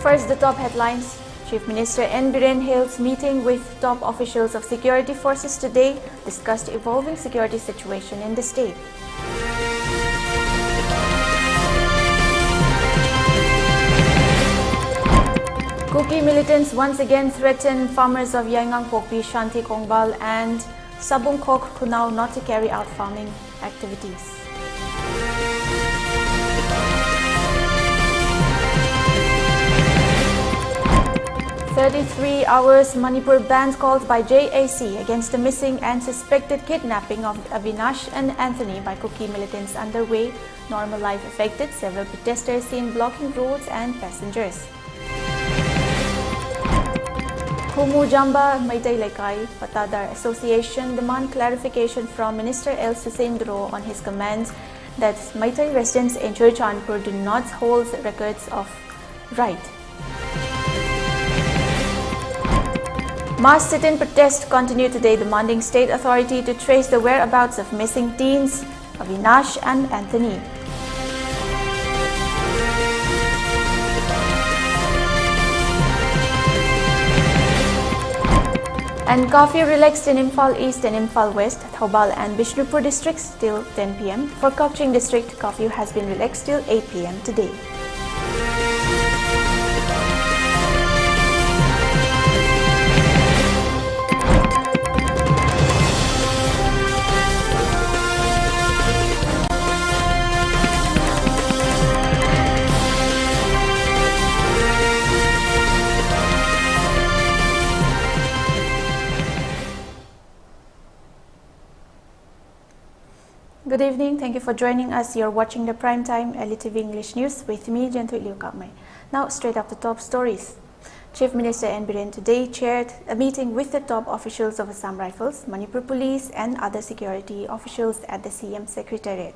First, the top headlines. Chief Minister N. Biren hails meeting with top officials of security forces today, discussed evolving security situation in the state. Kuki militants once again threaten farmers of Yaingang Pokpi, Shanti Kongbal and Sabung Kok Kunau not to carry out farming activities. "33 hours Manipur ban called by JAC against the missing and suspected kidnapping of Avinash and Anthony by Kuki militants underway. Normal life affected, several protesters seen blocking roads and passengers. Humu Jamba Maitai Laikai Patadar Association demand clarification from Minister L. Susendro on his comments that Maitai residents in Jianthuiliu do not hold records of right. Mass sit-in protest continue today, demanding state authority to trace the whereabouts of missing teens Avinash and Anthony. And curfew relaxed in Imphal East and Imphal West, Thoubal and Bishnupur districts till 10 p.m. For Kokching district, curfew has been relaxed till 8 p.m. today. Good evening. Thank you for joining us. You're watching the primetime ELITETV English News with me, Jianthuiliu, Kahmei. Now, straight up the top stories. Chief Minister N. Biren today chaired a meeting with the top officials of Assam Rifles, Manipur Police and other security officials at the CM Secretariat.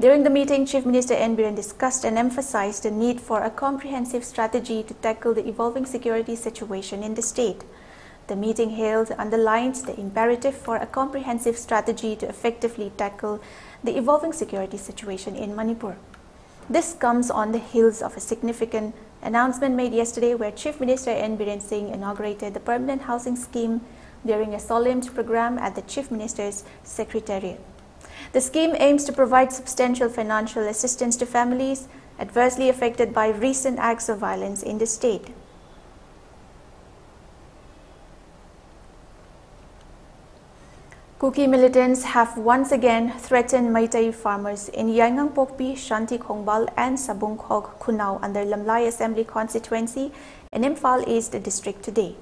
During the meeting, Chief Minister N. Biren discussed and emphasized the need for a comprehensive strategy to tackle the evolving security situation in the state. The meeting underlined the imperative for a comprehensive strategy to effectively tackle the evolving security situation in Manipur. This comes on the heels of a significant announcement made yesterday where Chief Minister N. Biren Singh inaugurated the permanent housing scheme during a solemn program at the Chief Minister's Secretariat. The scheme aims to provide substantial financial assistance to families adversely affected by recent acts of violence in the state. Kuki militants have once again threatened Maitai farmers in Yaingang Pokpi, Shanti Kongbal and Sabung Kok Kunau under Lamlai Assembly constituency in Imphal East district today.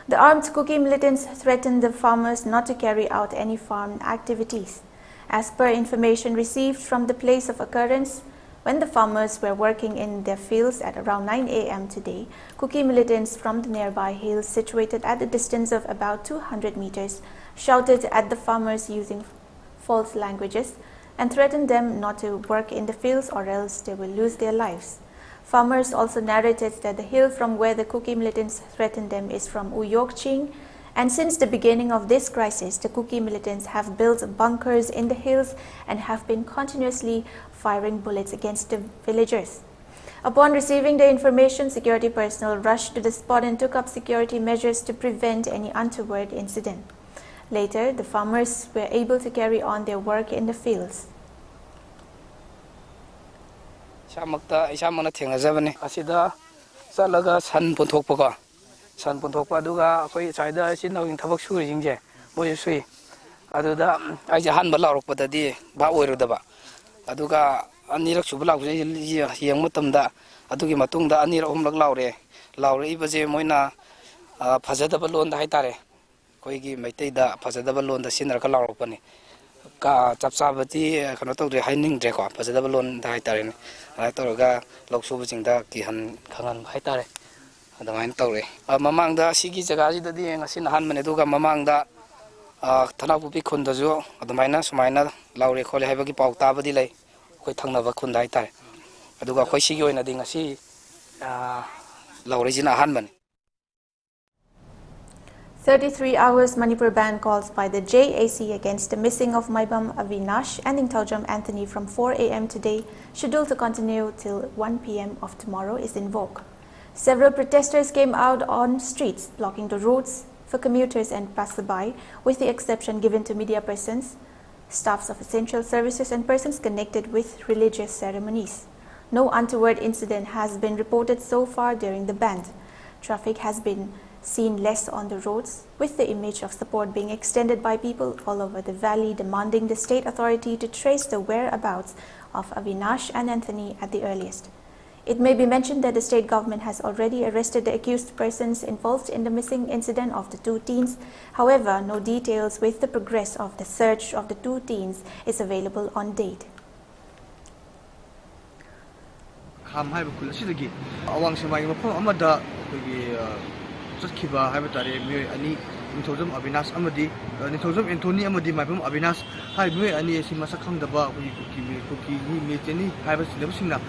The armed Kuki militants threatened the farmers not to carry out any farm activities. As per information received from the place of occurrence, when the farmers were working in their fields at around 9 a.m. today, Kuki militants from the nearby hills situated at a distance of about 200 meters shouted at the farmers using false languages and threatened them not to work in the fields or else they will lose their lives. Farmers also narrated that the hill from where the Kuki militants threatened them is from Uyokching, and since the beginning of this crisis, the Kuki militants have built bunkers in the hills and have been continuously firing bullets against the villagers. Upon receiving the information, security personnel rushed to the spot and took up security measures to prevent any untoward incident. Later, the farmers were able to carry on their work in the fields. San Punthokpa aduga akoi saida sin nawing thabak suri jingje boy sui aduda ai jahan ba laurokpa di ba oirudaba aduga anirak suba lauk yeng matamda adugi matungda anirak humlak laure ibaje moina phajadaba lon da haitare koigi maitai da phajadaba lon da sinarka laurokpani ka chapsabati khano tawre haining dre ko phajadaba lon da haitare ni ai toroga loksuba jingda ki han khangan haitare adamain tawre mamangda sigi jaga jida di ngasi nahan mane duga mamangda thanapupi khunda jo adamaina sumaina laure khole haibagi pau tabadi lei koi thangnaba khunda haitare aduga khoi sigi oina di ngasi laure jina han mane. 33 hours Manipur ban calls by the JAC against the missing of Maibam Avinash and Ingtaujam Anthony from 4 a.m. today, scheduled to continue till 1 p.m. of tomorrow, is invoked. Several protesters came out on streets, blocking the roads for commuters and passerby, with the exception given to media persons, staffs of essential services and persons connected with religious ceremonies. No untoward incident has been reported so far during the ban. Traffic has been seen less on the roads, with the image of support being extended by people all over the valley demanding the state authority to trace the whereabouts of Avinash and Anthony at the earliest. It may be mentioned that the state government has already arrested the accused persons involved in the missing incident of the two teens. However, no details with the progress of the search of the two teens is available on date. Kahmei bukul asidagi awang semai mafam amada kogi chakhiba haiba tare mi ani nithojam Avinash amadi nithojam Anthony amadi maipam Avinash haibe ani asi masak khangdaba kogi mi teni haiba sinabsingna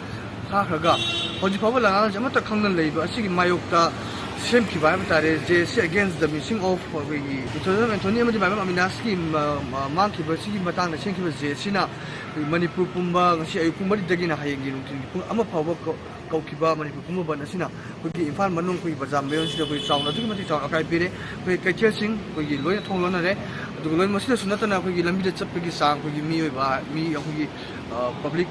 khakhraga hoji phaba langa amata khangnan leiba asigi mayokta same khiba haiba tare je against the missing of kogi nithojam Anthony amadi maipam Avinash ki mangkhiba sigi matangna sengkhiba je sina Manipur pumba ngasi ayu pumba dagina hayengi nungtin pung ama phawa kaukiba Manipur pumba banasina kogi imphal manung kogi bazam beyon sida kogi chauna dugi mati chauna kai pire kogi kaithel sing kogi loina thonglona re adugo loina masida sunatana kogi lambi da chapgi sang kogi mi oiba mi kogi public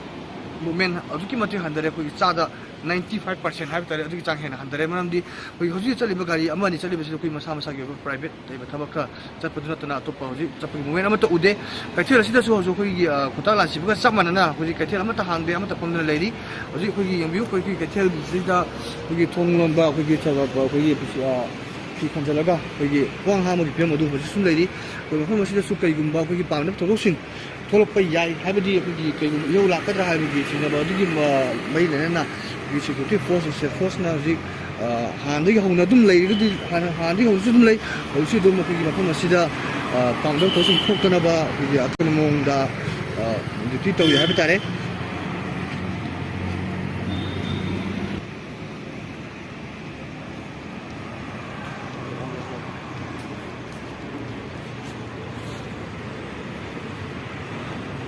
movement aduki mati handare kogi chada 95% have tare aduki chang hena handare manamdi kogi hoji chaliba gari amani chaliba sida kogi masa masa ge private taiba thabakha chapuduna tana topa hoji chapgi movement amata ude kaithel sida so hojo kogi kutala sibuga samana kogi kaithel amata hangde amata pamna leiri hoji kogi yambiu kogi kaithel sida kogi thonglonba kogi chaba kogi fi khanjalaga kogi wang ha mo gi pem adu hoji sun leiri kogi phama sida su kai gumba kogi pamna tholosin tholokpa yai habadi kogi kai yo la kadra habadi sina ba dugi mai lena security force na zik handai hona dum lei ri handai hona dum lei hosi dum ko gi mafam asida pangdam thosum khoktana ba gi atkan mong da duty tawi ha bitare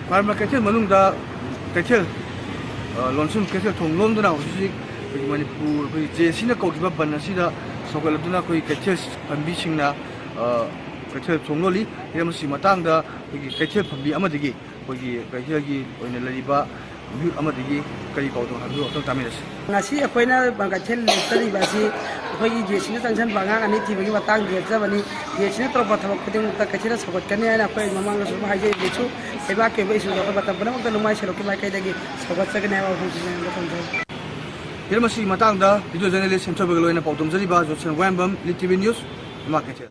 parma kaithel manung da kaithel lonsum kaithel thonglom dana hosi Manipur koi jesina kogiba banasida sogaladuna koi kaithel pambi singna kaithel thongloli yamsi matangda koi kaithel pambi amadigi koi kaithel gi oina lariba mute amadigi kari kawdo habu otong taminas ngasi akoina bangaithel letari basi koi jesina tangsan banga ani tibagi matang jebani jesina tropa thabak khuding ta kaithel sogat kani ana koi mamanga su haije bechu eba ke be su da bata bana mata lumai sero ke mai kai dagi sogat sagane ba function ga tongdo Hirmasi matangda video journalist Hemchabag loina pautum jariba Johnson Wambam ELITETV News Market.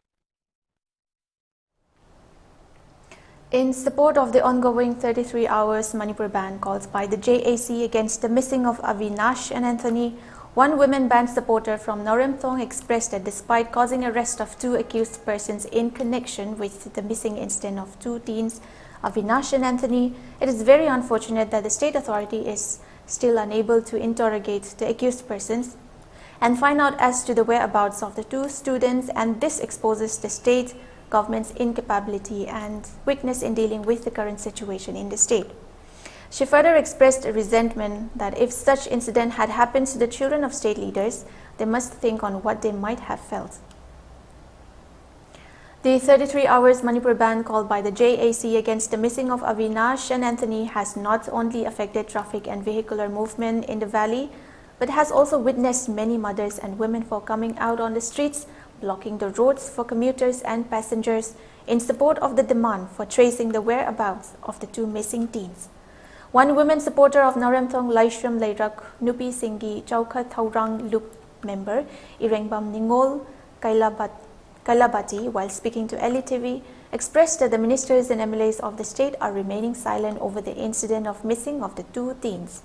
In support of the ongoing 33 hours Manipur ban calls by the JAC against the missing of Avinash and Anthony, one women band supporter from Noremthong expressed that despite causing arrest of two accused persons in connection with the missing incident of two teens, Avinash and Anthony, it is very unfortunate that the state authority is still unable to interrogate the accused persons and find out as to the whereabouts of the two students, and this exposes the state government's incapability and weakness in dealing with the current situation in the state. She further expressed resentment that if such incident had happened to the children of state leaders, they must think on what they might have felt. The 33 hours Manipur ban called by the JAC against the missing of Avinash and Anthony has not only affected traffic and vehicular movement in the valley, but has also witnessed many mothers and women for coming out on the streets, blocking the roads for commuters and passengers in support of the demand for tracing the whereabouts of the two missing teens. One women supporter of Noremthong Laishram Leirak Nupi Singhi Chauka Thaurang Loop member Irengbam Ningol Kalabati, while speaking to ELITETV, expressed that the ministers and MLAs of the state are remaining silent over the incident of missing of the two teens,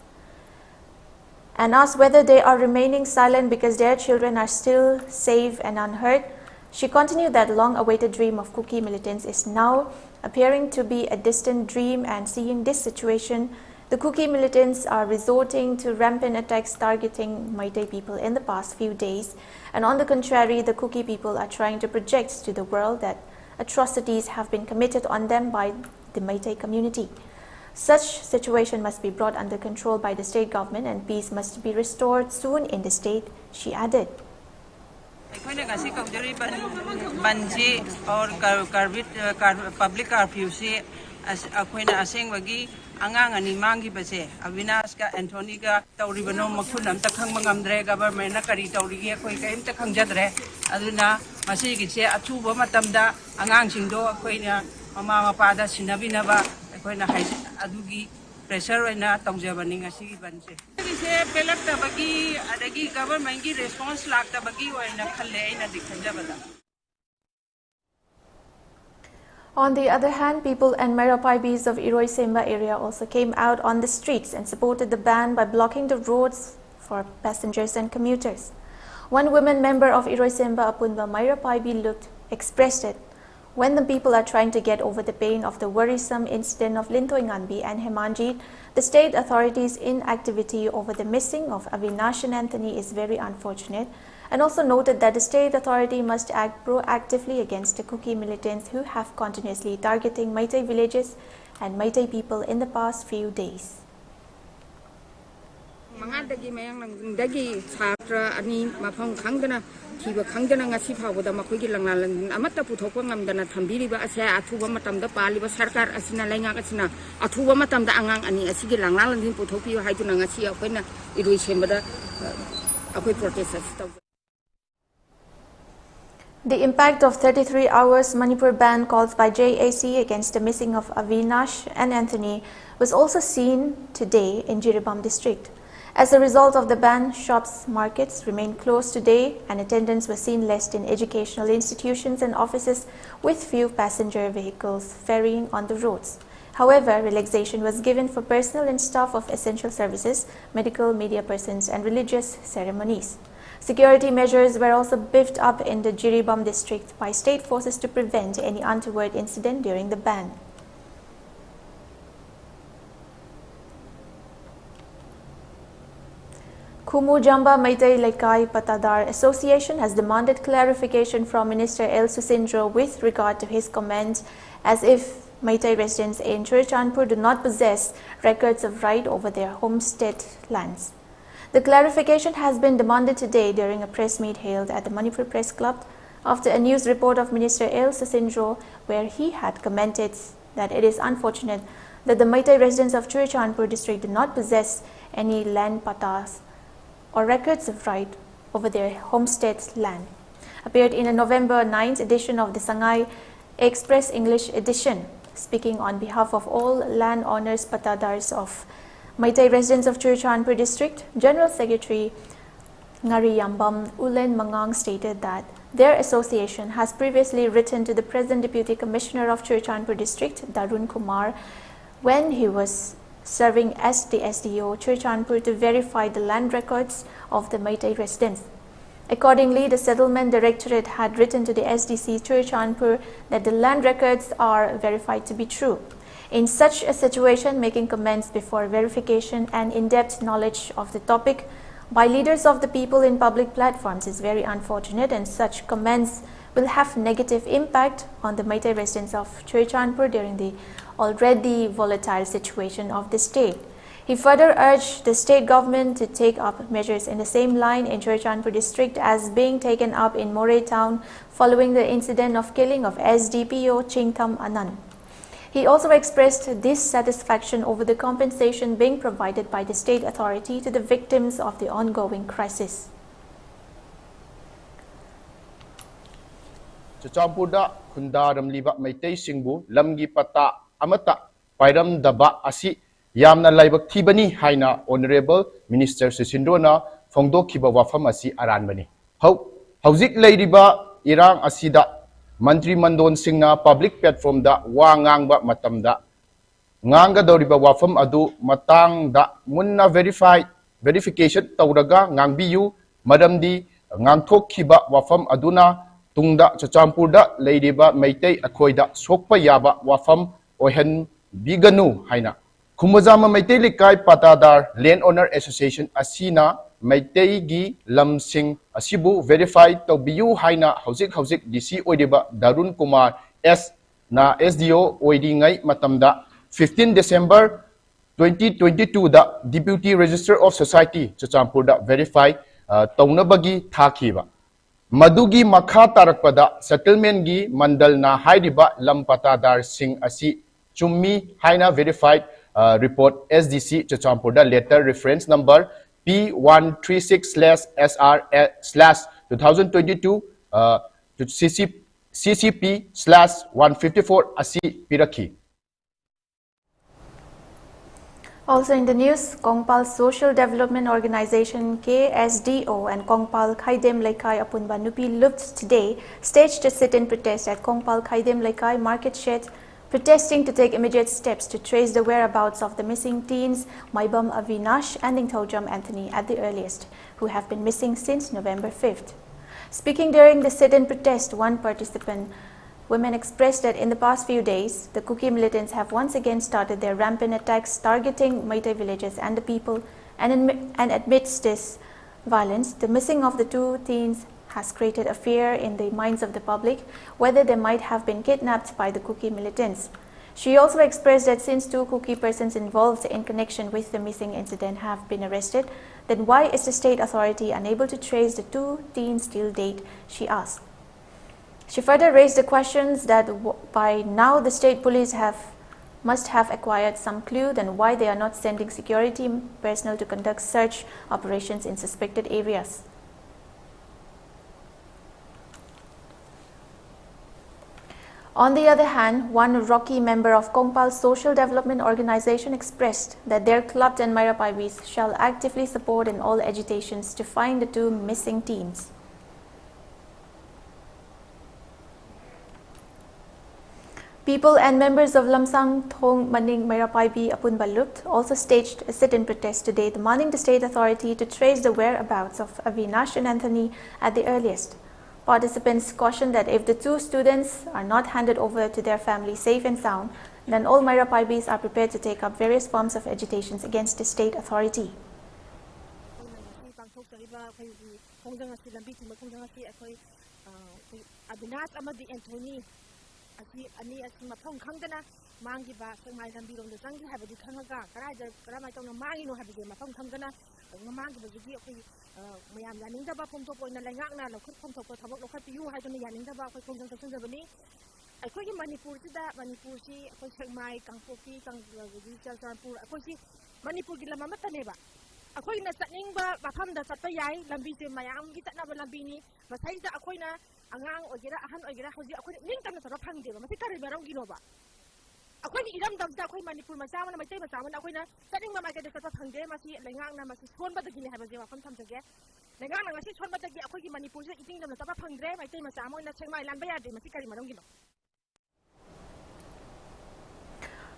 and asked whether they are remaining silent because their children are still safe and unhurt. She continued that long-awaited dream of Kuki militants is now appearing to be a distant dream, and seeing this situation, the Kuki militants are resorting to rampant attacks targeting Meitei people in the past few days, and on the contrary, the Kuki people are trying to project to the world that atrocities have been committed on them by the Meitei community. Such situation must be brought under control by the state government and peace must be restored soon in the state, she added. Public curfew angang ani mangi base Avinash ka Anthony ka tauribano makhunam ta khang mangamdre government na kari tauri ge khoi kaim ta khangjadre aduna masi gi se athuba matamda angang singdo khoina mama mapa da sinabinaba khoina hai adugi pressure oina tawjabani ngasi banse gi se pelak ta bagi adagi government gi response lak ta bagi oina khalle aina dikhanjabada. On the other hand, people and Mairapaibis of Iroisemba area also came out on the streets and supported the ban by blocking the roads for passengers and commuters. One women member of Iroisemba Apunba Mairapaibi expressed it. When the people are trying to get over the pain of the worrisome incident of Lintoy Nganbi and Hemanjit, the state authorities' inactivity over the missing of Avinash and Anthony is very unfortunate, and also noted that the state authority must act proactively against the Kuki militants who have continuously targeting Meitei villages and Meitei people in the past few days. The impact of 33 hours Manipur ban called by JAC against the missing of Avinash and Anthony was also seen today in Jiribam district. As a result of the ban, shops, markets remained closed today and attendance was seen less in educational institutions and offices with few passenger vehicles ferrying on the roads. However, relaxation was given for personnel and staff of essential services, medical, media persons and religious ceremonies. Security measures were also beefed up in the Jiribam district by state forces to prevent any untoward incident during the ban. Kumu Jamba Meitei Lekai Patadar Association has demanded clarification from Minister El Susindro with regard to his comment as if Meitei residents in Churachandpur do not possess records of right over their homestead lands. The clarification has been demanded today during a press meet held at the Manipur Press Club after a news report of Minister El Susindro where he had commented that it is unfortunate that the Meitei residents of Churachandpur district do not possess any land patas or records of right over their homestead land. Appeared in a November 9th edition of the Sangai Express English edition, speaking on behalf of all landowners patadars of Meitei residents of Churachandpur district, General Secretary Ngariyambam Ulen Mangang stated that their association has previously written to the present Deputy Commissioner of Churachandpur district, Darun Kumar, when he was serving as the SDO Churachandpur to verify the land records of the Meitei residents. Accordingly, the Settlement Directorate had written to the SDC Churachandpur that the land records are verified to be true. In such a situation, making comments before verification and in-depth knowledge of the topic by leaders of the people in public platforms is very unfortunate, and such comments will have negative impact on the Meitei residents of Churachandpur during the already volatile situation of the state. He further urged the state government to take up measures in the same line in Churachandpur district as being taken up in Moray town following the incident of killing of SDPO Chingtham Anand. He also expressed dissatisfaction over the compensation being provided by the state authority to the victims of the ongoing crisis. Churachandpurda khundaram liba Meitei singbu lamgi pata amata pairam daba asi yamna laibak thibani haina Honorable Minister Susindro na phongdokhiba wafam asi aranbani. Hauzik leiriba irang asida Mantri Mandon Singna public platform da wa ngangba matamda nganga doriba wafam adu matang da munna verification tawraga ngangbiyu madamdi ngangthokhiba wafam aduna tungda Churachandpurda leiriba Meitei akhoida sokpa yaba wafam ohen biganu haina Khumajama Meitei Likai Patadar Landowner Association asina Meitei gi lamsing asibu verify tawbiyu haina hauzik DC oidiba Darun Kumar S na SDO oidi ngai matamda 15 December 2022 da Deputy Register of Society Chuchampur da verify taunabagi thakiba Madugi makha tarakpada settlement gi mandal na hairiba lampatadar sing asi chummi haina verified report SDC Chuchampur da letter reference number P136/SR/2022 to CCP/154 asi piraki. Also in the news, Kongpal Social Development Organization KSDO and Kongpal Khaidem Laikai Apunba Nupi Lupt today staged a sit-in protest at Kongpal Khaidem Laikai Market Shed, protesting to take immediate steps to trace the whereabouts of the missing teens Maibam Avinash and Ningthojam Anthony at the earliest, who have been missing since November 5th. Speaking during the sit-in protest, one participant, women expressed that in the past few days, the Kuki militants have once again started their rampant attacks targeting Meitei villages and the people, and amidst this violence, the missing of the two teens has created a fear in the minds of the public whether they might have been kidnapped by the Kuki militants. She also expressed that since two Kuki persons involved in connection with the missing incident have been arrested, then why is the state authority unable to trace the two teens till date, she asked. She further raised the questions that by now the state police must have acquired some clue, then why they are not sending security personnel to conduct search operations in suspected areas. On the other hand, one Rocky member of Kongpal Social Development Organization expressed that their club and Mairapaibis shall actively support in all agitations to find the two missing teens. People and members of Lamsang Thong Maning Mairapaibi Apun Balupt also staged a sit-in protest today demanding the state authority to trace the whereabouts of Avinash and Anthony at the earliest. Participants cautioned that if the two students are not handed over to their families safe and sound, then all Mairapaibis are prepared to take up various forms of agitations against the state authority. ꯑꯩꯈꯣꯏꯅ ꯆꯠꯅꯤꯡꯕ ꯃꯐꯝꯗ ꯆꯠꯄ ꯌꯥꯏ ꯂꯝꯕꯤꯁꯦ ꯃꯌꯥꯝꯒꯤ ꯆꯠꯅꯕ ꯂꯝꯕꯤꯅꯤ ꯃꯁꯩꯗ ꯑꯩꯈꯣꯏꯅ ꯑꯉꯥꯡ ꯑꯣꯏꯒꯦꯔꯥ ꯑꯍꯟ ꯑꯣꯏꯒꯦꯔꯥ ꯍꯧꯖꯤꯛ ꯑꯩꯈꯣꯏꯅ ꯅꯤꯡꯇꯝꯅ ꯆꯠꯄ ꯐꯪꯗꯦꯕ ꯃꯁꯤ ꯀꯔꯤ ꯃꯔꯝꯒꯤꯅꯣꯕ ꯑꯩꯈꯣꯏꯒꯤ ꯏꯔꯝꯗꯝꯁꯤꯗ ꯑꯩꯈꯣꯏ ꯃꯅꯤꯄꯨꯔ ꯃꯆꯥ ꯑꯃꯅ ꯃꯩꯇꯩ ꯃꯆꯥ ꯑꯃꯅ ꯑꯩꯈꯣꯏꯅ ꯆꯠꯅꯤꯡꯕ ꯃꯥꯏꯀꯩꯗ ꯆꯠꯄ ꯐꯪꯗꯦ ꯃꯁꯤ ꯂꯩꯉꯥꯛꯅ ꯃꯁꯤ ꯁꯣꯟꯕꯗꯒꯤꯅꯤ ꯍꯥꯏꯕꯁꯦ ꯋꯥꯐꯝ ꯊꯝꯖꯒꯦ ꯂꯩꯉꯥꯛꯅ ꯉꯁꯤ ꯁꯣꯟꯕꯗꯒꯤ ꯑꯩꯈꯣꯏꯒꯤ ꯃꯅꯤꯄꯨꯔꯁꯤꯗ ꯏꯇꯤꯡꯇꯝꯅ ꯆꯠꯄ ꯐꯪꯗ꯭ꯔꯦ ꯃꯩꯇꯩ ꯃꯆꯥ ꯑꯃ ꯑꯣꯏꯅ ꯁꯦꯛꯃꯥꯏ ꯂꯥꯟꯕ ꯌꯥꯗꯦ ꯃꯁꯤ ꯀꯔꯤ ꯃꯔꯝꯒꯤꯅꯣ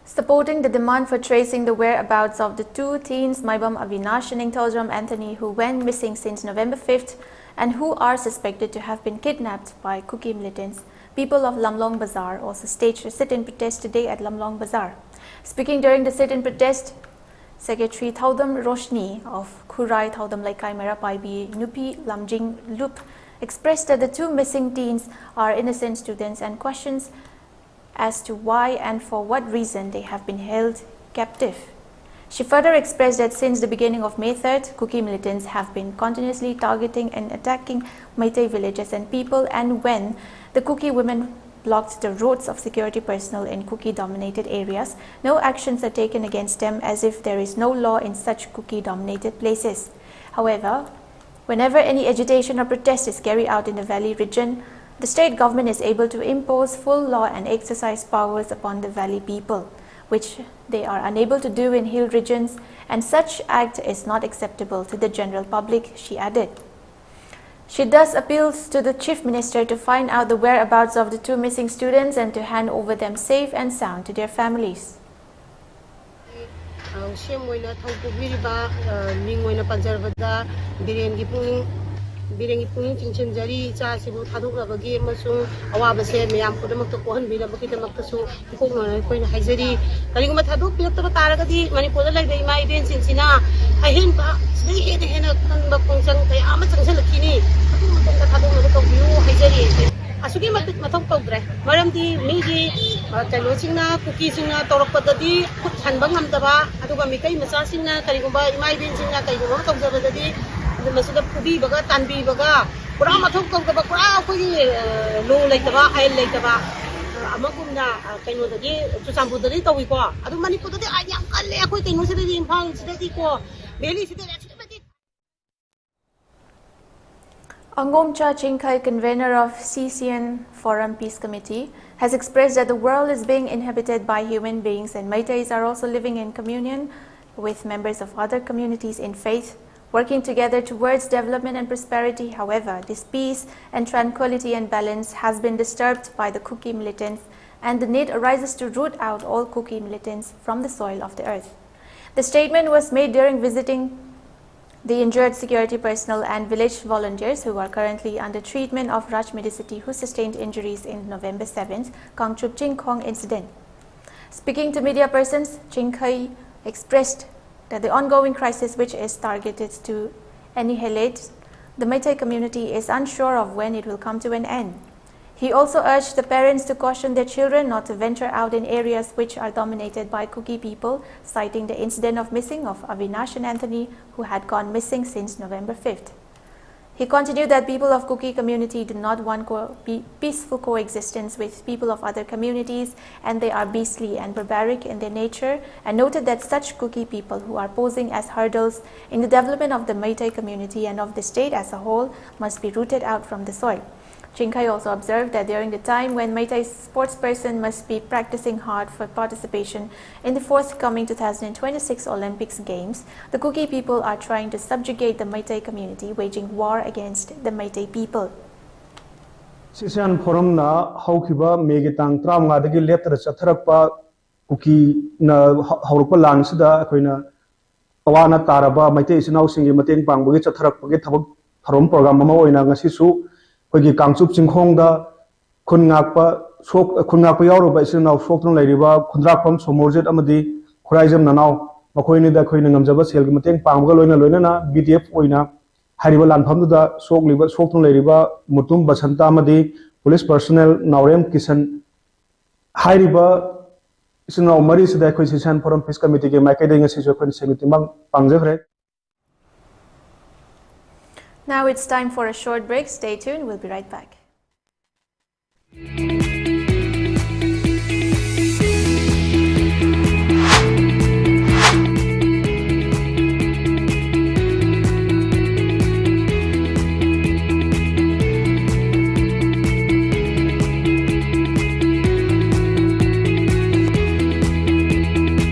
Supporting the demand for tracing the whereabouts of the two teens, Maibam Avinash and Ningthojam Anthony, who went missing since November 5th and who are suspected to have been kidnapped by Kuki militants, people of Lamlong Bazaar also staged a sit-in protest today at Lamlong Bazaar. Speaking during the sit-in protest, Secretary Thaudam Roshni of Khurai Thaudam Laikai Mairapaibi Nupi Lamjing Lup expressed that the two missing teens are innocent students and questions as to why and for what reason they have been held captive. She further expressed that since the beginning of May 3rd, Kuki militants have been continuously targeting and attacking Meitei villages and people, and when the Kuki women blocked the roads of security personnel in Kuki-dominated areas, no actions are taken against them as if there is no law in such Kuki-dominated places. However, whenever any agitation or protest is carried out in the valley region, the state government is able to impose full law and exercise powers upon the valley people, which they are unable to do in hill regions, and such act is not acceptable to the general public, she added. She thus appeals to the Chief Minister to find out the whereabouts of the two missing students and to hand over them safe and sound to their families. Birengi pungin cincin jari ca sibu thaduk bagi masung awabase meyam pudamak to kohan bila bagi tamak tasu ipung koin haizari kaliguma thaduk pilak to taragadi Manipur lai dei mai ben cincina ahin pa sei he hena kan ba pungsang kay ama changsal lakini atu matong thaduk no to view haizari asugi mat mathok tawdre maramdi migi kailo singna cookie singna torokpadadi khut hanba ngamdaba aduga mikai macha singna karigumba imai bin singna karigumba tawjabadadi masida phubi baga tanbi baga pura mathok tawdaba pura khoi lo leitaba ail leitaba amagumna kaino dagi chusampudadi tawi ko adu manipur dadi ayam kalle khoi kaino sidadi imphal sidadi ko beli sidadi Angomcha Chinkai, convener of CCN Forum Peace Committee, has expressed that the world is being inhabited by human beings and Meiteis are also living in communion with members of other communities in faith, working together towards development and prosperity. However, this peace and tranquility and balance has been disturbed by the Kuki militants, and the need arises to root out all Kuki militants from the soil of the earth. The statement was made during visiting the injured security personnel and village volunteers who are currently under treatment of Rajmedi city who sustained injuries in November 7th Kangchup Chingkhong incident. Speaking to media persons, Chinkai expressed that the ongoing crisis, which is targeted to annihilate the Meitei community, is unsure of when it will come to an end. He also urged the parents to caution their children not to venture out in areas which are dominated by Kuki people, citing the incident of missing of Avinash and Anthony, who had gone missing since November 5th. He continued that people of Kuki community do not want peaceful coexistence with people of other communities, and they are beastly and barbaric in their nature, and noted that such Kuki people who are posing as hurdles in the development of the Meitei community and of the state as a whole must be rooted out from the soil. Chinkai also observed that during the time when Meitei sportsperson must be practicing hard for participation in the forthcoming 2026 Olympics Games, the Kuki people are trying to subjugate the Meitei community, waging war against the Meitei people. CCN Forum na haukiba megitang tramnga dagi leptra chatharakpa Kuki na haurukpa lansida akoina awana taraba Meitei sinau singi mateng pangbugi chatharakpagi thabak tharom program ama oina ngasisu Kogi Kangchup Chingkhong da Khungakpa Yaruba Isinau Soktung Ladiba, Kundrakpam, Somorjet Amadi, Kuraizam Nanau, Makoini da Koin Namjaba Selgamating, Pangaloina Loina, BDF Oina, Hariba Lanpamda, Sok Liba, Soktung Ladiba, Mutum Basanta Amadi, police personnel, Naurem Kisan, Hariba Isinau Maris, the Acquisition Forum Peace Committee, Makading a situation, Semitimang, Pangzevre. Now it's time for a short break. Stay tuned. We'll be right back.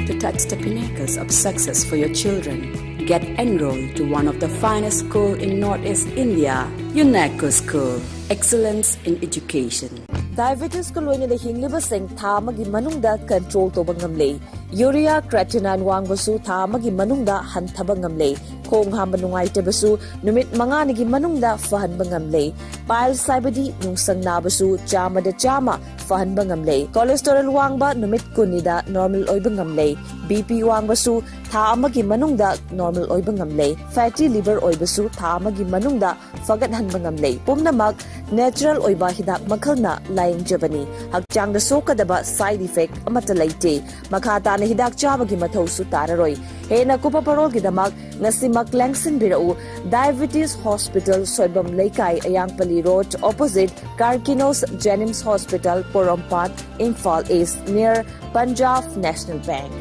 To touch the pinnacles of success for your children, get enrolled to one of the finest schools in Northeast India, UNESCO School. Excellence in Education. Diabetes ko loina na hinglibaseng thamagi manungda control to bangamle. Urea creatinine wangbasu thamagi manungda hantaba ngamle. Khong hamba nungai tebasu numit manganigi manungda fahan bangamle. Pile saibadi nungsang nabasu chama da chama fahan bangamle. Cholesterol wangba numit kunida normal oy bangamle. BP wangbasu thamagi manungda normal oy bangamle. Fatty liver oy basu thamagi manungda fagat han bangamle. Pumnamak natural oiba hidak makhalna laying jabani hakchang da sokadaba side effect amata laite makhata na hidak chabagi mathau su tararoi hena kupa parol gidamak ngasimak langsin birau diabetes hospital soibam leikai ayangpali road opposite Karkinos Jenims Hospital Porompat Imphal East near Punjab National Bank.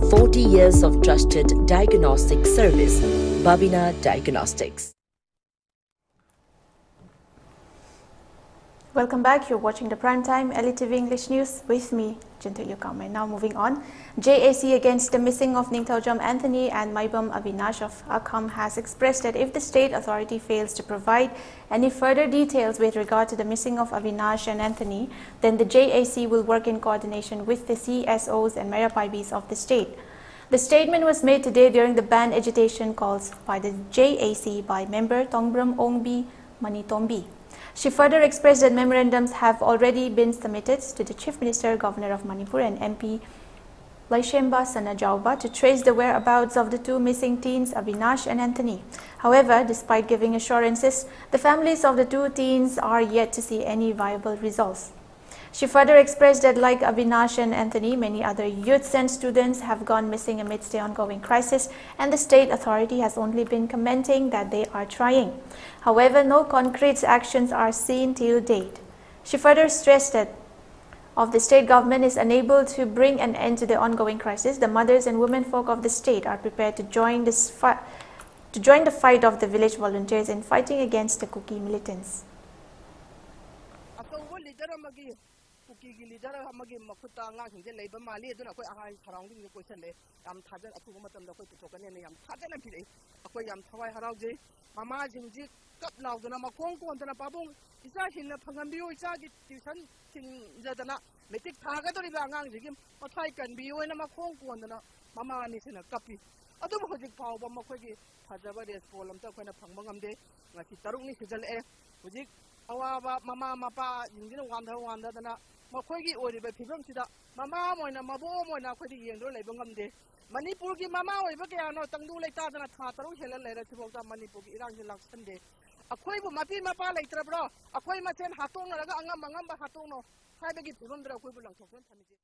40 years of trusted diagnostic service. Babina Diagnostics. Welcome back. You're watching the Primetime ELITETV English News with me, Jianthuiliu Kahmei. Now moving on. JAC against the missing of Ningthaujam Anthony and Maibam Avinash of Akham has expressed that if the state authority fails to provide any further details with regard to the missing of Avinash and Anthony, then the JAC will work in coordination with the CSOs and Merapaibis of the state. The statement was made today during the banned agitation calls by the JAC by member Tongbram Ongbi Manitombi. She further expressed that memorandums have already been submitted to the Chief Minister, Governor of Manipur and MP Laishemba Sanajauba to trace the whereabouts of the two missing teens, Avinash and Anthony. However, despite giving assurances, the families of the two teens are yet to see any viable results. She further expressed that like Avinash and Anthony, many other youths and students have gone missing amidst the ongoing crisis, and the state authority has only been commenting that they are trying. However, no concrete actions are seen till date. She further stressed that if the state government is unable to bring an end to the ongoing crisis, the mothers and womenfolk of the state are prepared to join the fight of the village volunteers in fighting against the Kuki militants. Mama mapa yingina wanda dana makhoi oribe phibam sida mama moina mabo moina khodi yengdo leiba ngamde Manipur ki mama oiba kya no tangdu leita dana tha taru hela lera sibota Manipur ki irang laksande akhoi bu mapi mapa leitra bro akhoi machen hatong raga angam ba hatong no haiba ki phibam dra akhoi bu langthokon thamije.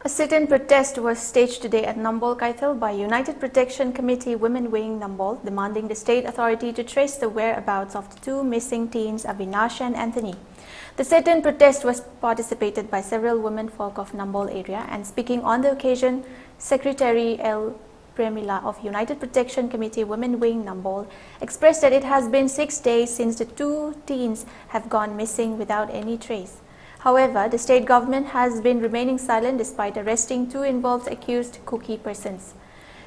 A sit-in protest was staged today at Nambol Kaithal by United Protection Committee Women Wing Nambol, demanding the state authority to trace the whereabouts of the two missing teens, Avinash and Anthony. The sit-in protest was participated by several womenfolk of Nambol area, and speaking on the occasion, Secretary L. Premila of United Protection Committee Women Wing Nambol expressed that it has been 6 days since the two teens have gone missing without any trace. However, the state government has been remaining silent despite arresting two involved accused Kuki persons.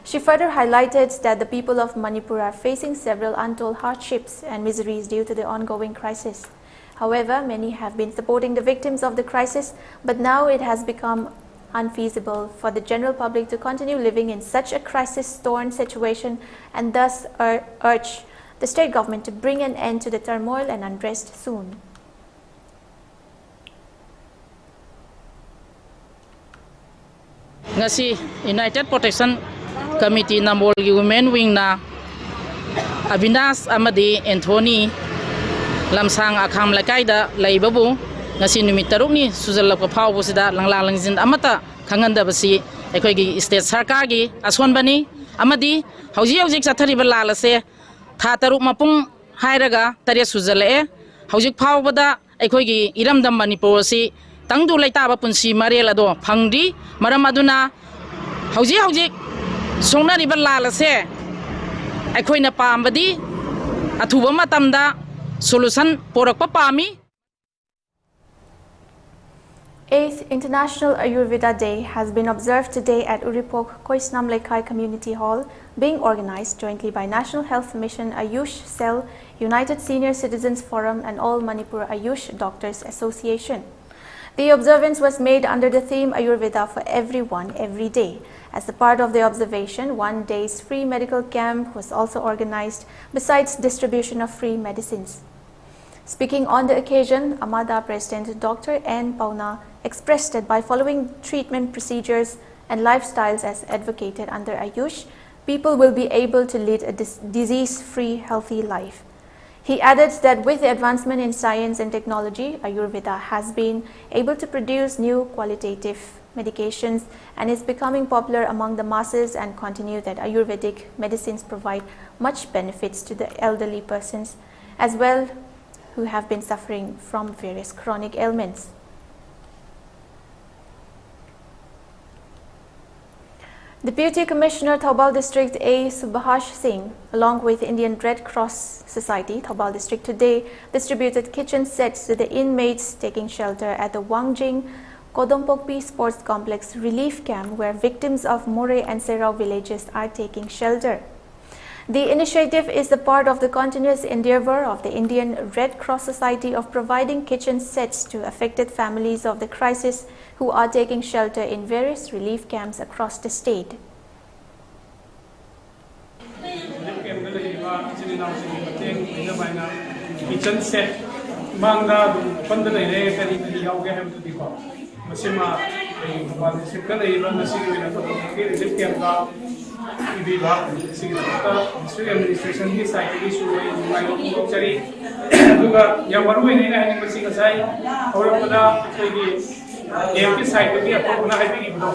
She further highlighted that the people of Manipur are facing several untold hardships and miseries due to the ongoing crisis. However, many have been supporting the victims of the crisis, but now it has become unfeasible for the general public to continue living in such a crisis-torn situation, and thus urge the state government to bring an end to the turmoil and unrest soon. Ngasi United Protection Committee Nambol gi Women Wing na Avinash amadi Anthony lamsang akham lakai da leibabu ngasi numit taruk ni sujalap ka phawbu sida langlang langjin amata khanganda basi ekhoi gi state sarkar gi ason bani amadi hauji chathari ba lalase tha taruk mapung hairaga tare sujalae hauji phawbada ekhoi gi iramdam Manipur si tangdu laita ba punsi marela do phangdi maram aduna hauji songna ri ba lalase akhoi pambadi athuba matamda solution porakpa pami. 8th International Ayurveda Day has been observed today at Uripok Koisnam Lekai Community Hall, being organized jointly by National Health Mission Ayush Cell, United Senior Citizens Forum and All Manipur Ayush Doctors Association. The observance was made under the theme Ayurveda for everyone, every day. As a part of the observation, 1 day's free medical camp was also organized, besides distribution of free medicines. Speaking on the occasion, Amada President Dr. N. Pauna expressed that by following treatment procedures and lifestyles as advocated under Ayush, people will be able to lead a disease-free, healthy life. He added that with the advancement in science and technology, Ayurveda has been able to produce new qualitative medications and is becoming popular among the masses, and continued that Ayurvedic medicines provide much benefits to the elderly persons as well who have been suffering from various chronic ailments. Deputy Commissioner Thoubal District A. Subhash Singh, along with Indian Red Cross Society, Thoubal District today distributed kitchen sets to the inmates taking shelter at the Wangjing Kodompokpi Sports Complex Relief Camp, where victims of More and Serau villages are taking shelter. The initiative is the part of the continuous endeavor of the Indian Red Cross Society of providing kitchen sets to affected families of the crisis who are taking shelter in various relief camps across the state. Kitchen set mangda panda dai tari yauge ham tu diko masima wal sikka dai ban nasi wena ko ke relief camp ka ibibha sigita district administration ki side ki suwai mai ko chari duga ya maru ne na hani masi ka sai aur pada koi ki game ki side ki appo na hai bi bdo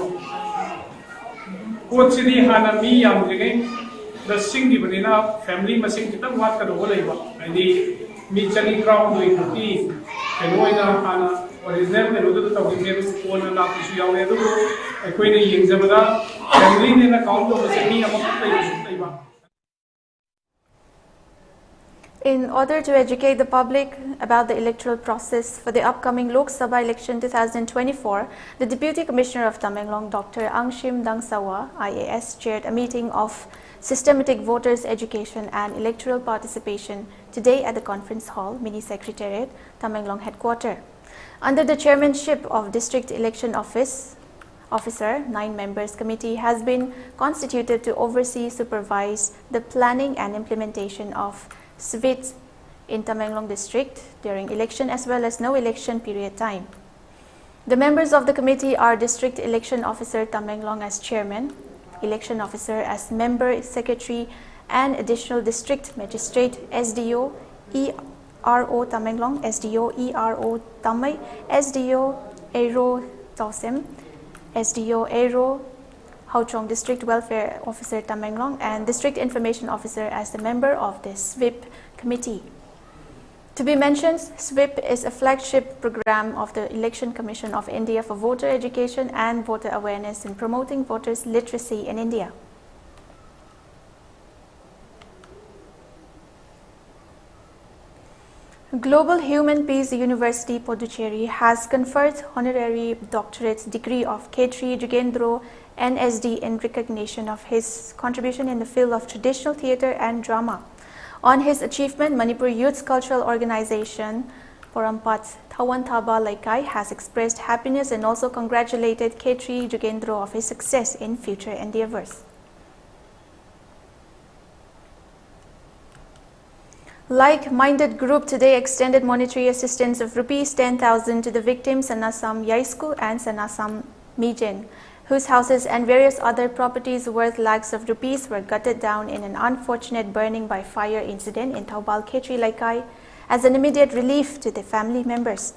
ko chidi hana mi yam ge the sing di banina family masing kita wat ka do laiba ani mi chani ground doi ki kenoina hana original ne rodu to ge ko na la ku yaw ne do koi ne yeng jabada family ne na count to se mi am laiba. In order to educate the public about the electoral process for the upcoming Lok Sabha election 2024, the Deputy Commissioner of Tamenglong, Dr. Angshim Dangsawa, IAS, chaired a meeting of Systematic Voters Education and Electoral Participation today at the Conference Hall, Mini Secretariat, Tamenglong Headquarters. Under the chairmanship of District Election Officer, 9 members committee has been constituted to oversee, supervise the planning and implementation of SVIT in Tamenglong district during election as well as no election period time. The members of the committee are District Election Officer Tamenglong as chairman, Election Officer as member secretary, and additional district magistrate SDO ERO Tamenglong, SDO ERO Tamai, SDO ERO Tausim, SDO ERO Hauchong District Welfare Officer Tamenglong, and District Information Officer as the member of the SWIP committee. To be mentioned, SWIP is a flagship program of the Election Commission of India for voter education and voter awareness in promoting voters' literacy in India. Global Human Peace University Puducherry has conferred honorary doctorate degree of K3 Jugendro NSD in recognition of his contribution in the field of traditional theatre and drama. On his achievement, Manipur Youth Cultural Organization Porampat Thawantaba Laikai has expressed happiness and also congratulated K3 Jugendro of his success in future endeavors. Like-minded group today extended monetary assistance of Rs 10,000 to the victims Sanasam Yaisku and Sanasam Mijen, whose houses and various other properties worth lakhs of rupees were gutted down in an unfortunate burning by fire incident in Thoubal K3 Laikai as an immediate relief to the family members.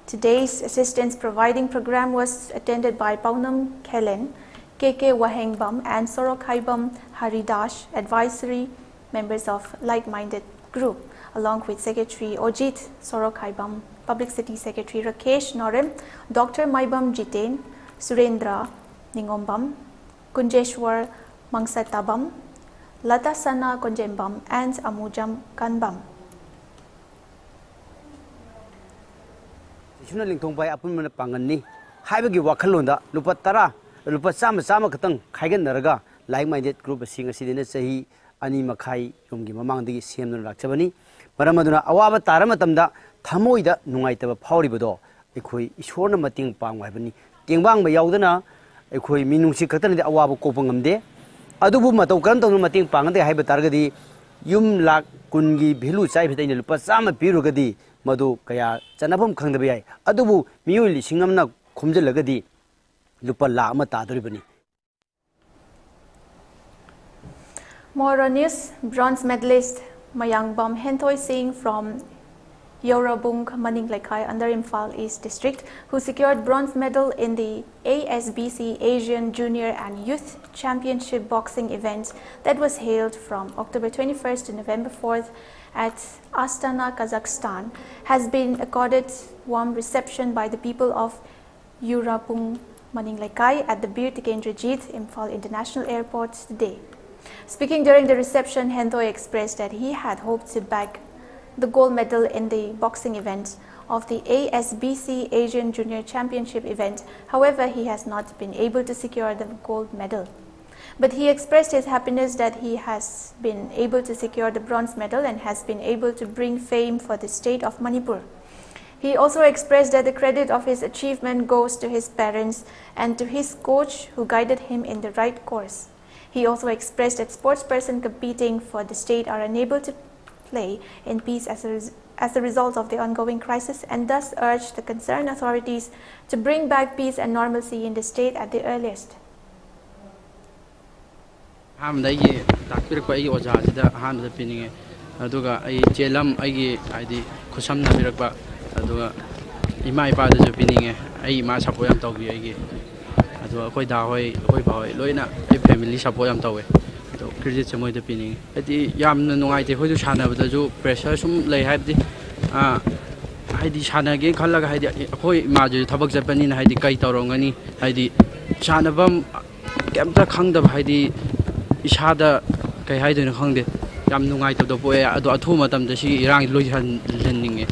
Today's assistance providing program was attended by Paunam Kelen, KK Wahengbam and Sorokhaibam Haridash, advisory members of like-minded group, along with Secretary Ojit Sorokhaibam, Public City Secretary Rakesh Norem, Dr. Maibam Jiten, Surendra Ningombam, Kunjeshwar Mangsatabam, Lata Sana Konjembam, and Amujam Kanbam. National Lingtong by Apun Pangani, Haibagi Wakalunda, Lupatara, Lupasama Sama Katang, Kagan Naraga, like-minded group of singers in the Sahi, Ani Makai, Yungi Mamang the Siam Rakchavani, Paramaduna, Awaba Taramatamda, Tamoida, Nuaita Pauribudo, Equi, Ishorna Mating Pang Wabani, Tingbang by Yaudana. Ekoi minung si katan di awabu kopangam de adubu matokan to mating pang de haiba targadi yum lak kungi bhilu chai bhitai ne lupa sama piru gadi madu kaya chanapam khangda bai adubu miyoi lisingam na khumjal lagadi lupa la ama taduribani. More news. Bronze medalist Mayangbam Hentoi Singh from Yorabung Maninglaikai under Imphal East District, who secured bronze medal in the ASBC Asian Junior and Youth Championship boxing event that was held from October 21st to November 4th at Astana, Kazakhstan, has been accorded warm reception by the people of Yorabung Maninglaikai at the Bir Tikendrajit Imphal International Airport today. Speaking during the reception, Hentoi expressed that he had hoped to bag the gold medal in the boxing event of the ASBC Asian Junior Championship event. However, he has not been able to secure the gold medal. But he expressed his happiness that he has been able to secure the bronze medal and has been able to bring fame for the state of Manipur. He also expressed that the credit of his achievement goes to his parents and to his coach who guided him in the right course. He also expressed that sportspersons competing for the state are unable to play in peace as a result of the ongoing crisis, and thus urged the concerned authorities to bring back peace and normalcy in the state at the earliest. Ima ipada jo pininge ai ma support yam tawbi ai adu akoi da hoi bahoi loina ai family support yam tawe to credit chamoi da pininge adi yamna nungai te hoi du sana bada jo pressure sum lei haibdi haidi sana ge khallaga haidi akoi ma jo thabak japani na haidi kai tawrongani haidi sana bam kemta khangda haidi isada kai haidi na khangde yam nungai to do poe adu athu matam da si irang loi lenninge.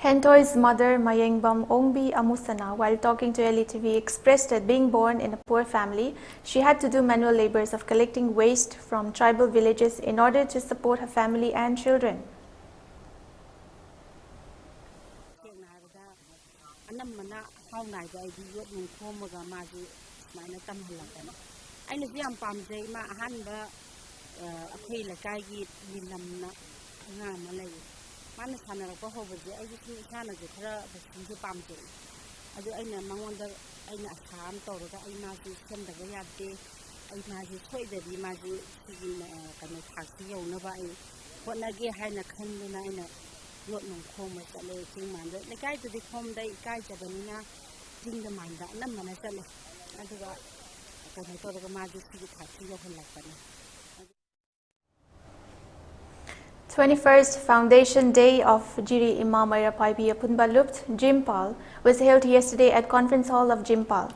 Hentoi's mother, Mayengbam Ongbi Amusana, while talking to ELITETV, expressed that being born in a poor family, she had to do manual labors of collecting waste from tribal villages in order to support her family and children. Mana sana ko hobe ai ji sana je thara bu pamje adu aina mangonda aina tham to ro ai ma ji sem da ya de ai ma ji thoi de bi ma ji ji ka me thak ti yo na ba ai ko na ge hai na khan na aina lot nong khom ma sa le sing man de kai tu di khom dai kai ja ba ni na jing da man da na mana sa le adu ga ko na to ro ma ji ji thak ti yo hon la pa na 21st Foundation Day of Jiri Imam Mairapai Apunba Lupt, Jimpal, was held yesterday at Conference Hall of Jimpal.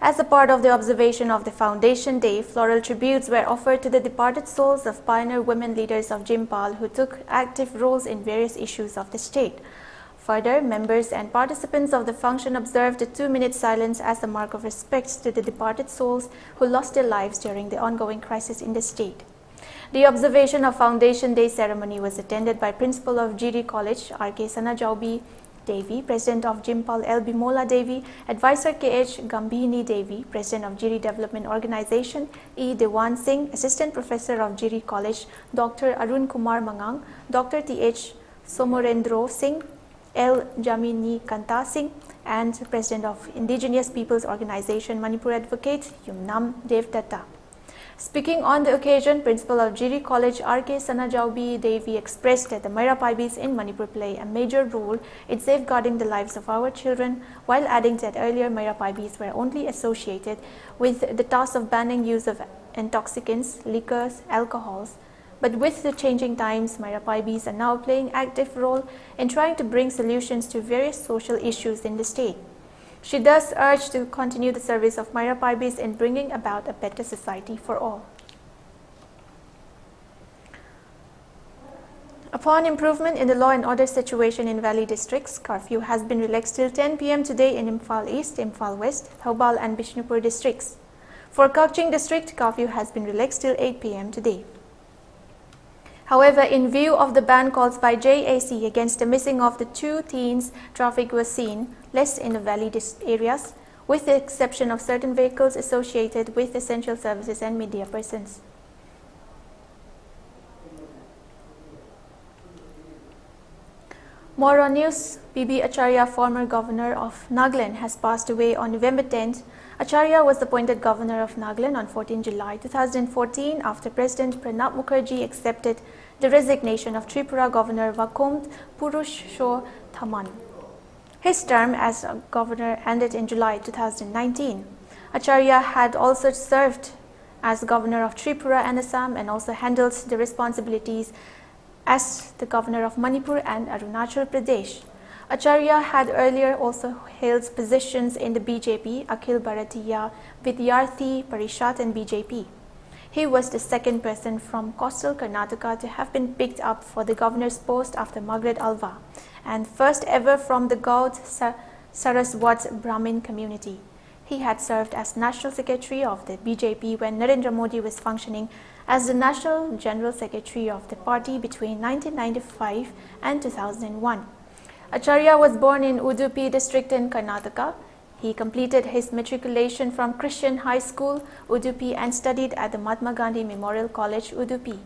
As a part of the observation of the Foundation Day, floral tributes were offered to the departed souls of pioneer women leaders of Jimpal who took active roles in various issues of the state. Further, members and participants of the function observed a 2-minute silence as a mark of respect to the departed souls who lost their lives during the ongoing crisis in the state. The observation of Foundation Day ceremony was attended by Principal of Jiri College, R.K. Sanajaubi Devi, President of Jimpal L. Bimola Devi, Advisor K.H. Gambhini Devi, President of Jiri Development Organization, E. Dewan Singh, Assistant Professor of Jiri College, Dr. Arun Kumar Mangang, Dr. T.H. Somorendro Singh, L. Jamini Kanta Singh, and President of Indigenous Peoples Organization, Manipur Advocate, Yumnam Devdatta. Speaking on the occasion, Principal of Jiri College, R.K. Sanajaubi Devi, expressed that the Mairapaibis in Manipur play a major role in safeguarding the lives of our children, while adding that earlier Mairapaibis were only associated with the task of banning use of intoxicants, liquors, alcohols. But with the changing times, Mairapaibis are now playing an active role in trying to bring solutions to various social issues in the state. She thus urged to continue the service of Mairapaibis in bringing about a better society for all. Upon improvement in the law and order situation in valley districts, curfew has been relaxed till 10 p.m. today in Imphal East, Imphal West, Thoubal and Bishnupur districts. For Kakching district, curfew has been relaxed till 8 p.m. today. However, in view of the ban calls by JAC against the missing of the 2 teens, traffic was seen less in the valley areas, with the exception of certain vehicles associated with essential services and media persons. More on news. B.B. Acharya, former governor of Nagaland, has passed away on November 10th. Acharya was appointed governor of Nagaland on 14 July 2014 after President Pranab Mukherjee accepted the resignation of Tripura Governor Vakumt Purushothaman. His term as governor ended in July 2019. Acharya had also served as governor of Tripura and Assam and also handled the responsibilities as the governor of Manipur and Arunachal Pradesh. Acharya had earlier also held positions in the BJP, Akhil Bharatiya Vidyarthi Parishad and BJP. He was the second person from coastal Karnataka to have been picked up for the governor's post after Margaret Alva, and first ever from the Gaud Saraswat Brahmin community. He had served as National Secretary of the BJP when Narendra Modi was functioning as the National General Secretary of the party between 1995 and 2001. Acharya was born in Udupi district in Karnataka. He completed his matriculation from Christian High School, Udupi, and studied at the Mahatma Gandhi Memorial College, Udupi.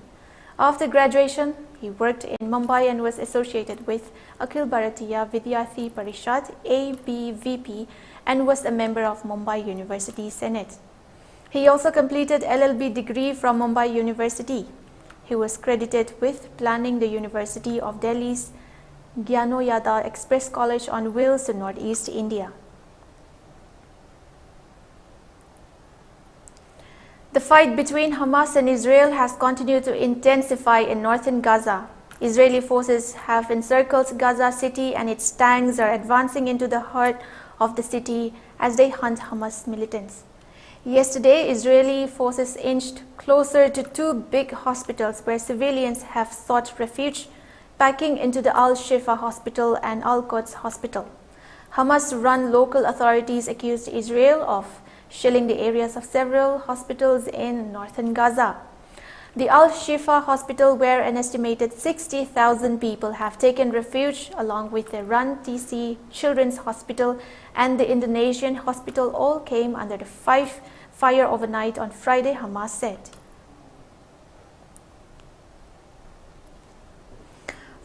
After graduation, he worked in Mumbai and was associated with Akhil Bharatiya Vidyarthi Parishad, ABVP, and was a member of Mumbai University Senate. He also completed LLB degree from Mumbai University. He was credited with planning the University of Delhi's Gyanoyada Express College on Wheels to Northeast India. The fight between Hamas and Israel has continued to intensify in northern Gaza. Israeli forces have encircled Gaza city and its tanks are advancing into the heart of the city as they hunt Hamas militants. Yesterday, Israeli forces inched closer to two big hospitals where civilians have sought refuge, packing into the Al-Shifa Hospital and Al-Quds Hospital. Hamas-run local authorities accused Israel of shelling the areas of several hospitals in northern Gaza. The Al-Shifa Hospital, where an estimated 60,000 people have taken refuge, along with the Run TC Children's Hospital and the Indonesian hospital, all came under the fire overnight on Friday, Hamas said.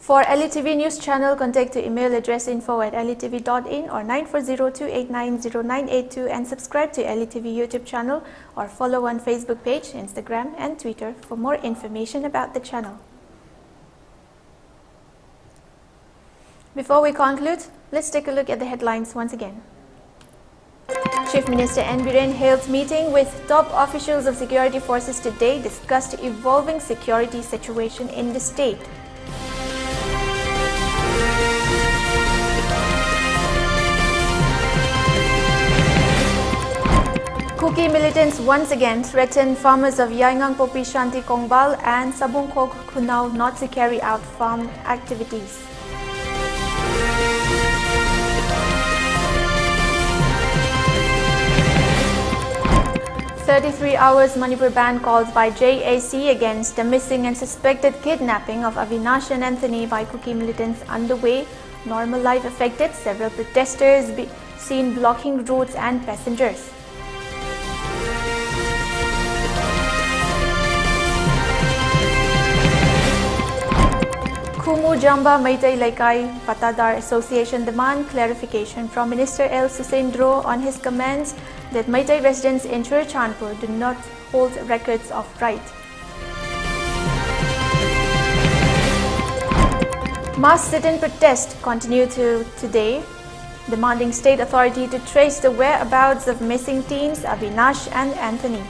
For ELITETV News Channel, contact the email address info@elitv.in or 9402890982 and subscribe to ELITETV YouTube channel or follow on Facebook page, Instagram and Twitter for more information about the channel. Before we conclude, let's take a look at the headlines once again. Chief Minister N. Biren held meeting with top officials of security forces today, discussed evolving security situation in the state. Kuki militants once again threatened farmers of Yaingang Popi Shanti Kongbal and Sabungkhog Khunau not to carry out farm activities. "33 hours Manipur ban called by JAC against the missing and suspected kidnapping of Avinash and Anthony by Kuki militants underway. Normal life affected, several protesters seen blocking roads and passengers." Kumu Jamba Maitai Laikai Patadar Association demand clarification from Minister L. Susendro on his comments that Maitai residents in Churachandpur do not hold records of right. Mass sit-in protest continue today, demanding state authority to trace the whereabouts of missing teens Avinash and Anthony.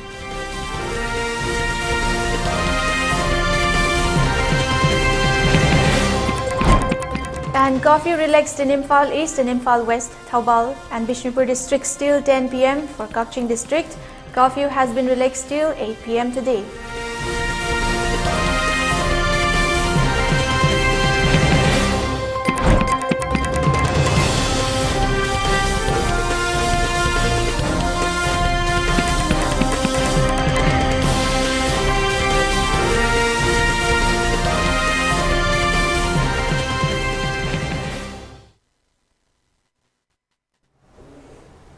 And curfew relaxed in Imphal East and Imphal West, Thaubal and Bishnupur districts till 10 p.m. For Kakching district, curfew has been relaxed till 8 p.m. today.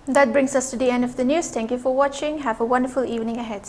That brings us to the end of the news. Thank you for watching. Have a wonderful evening ahead.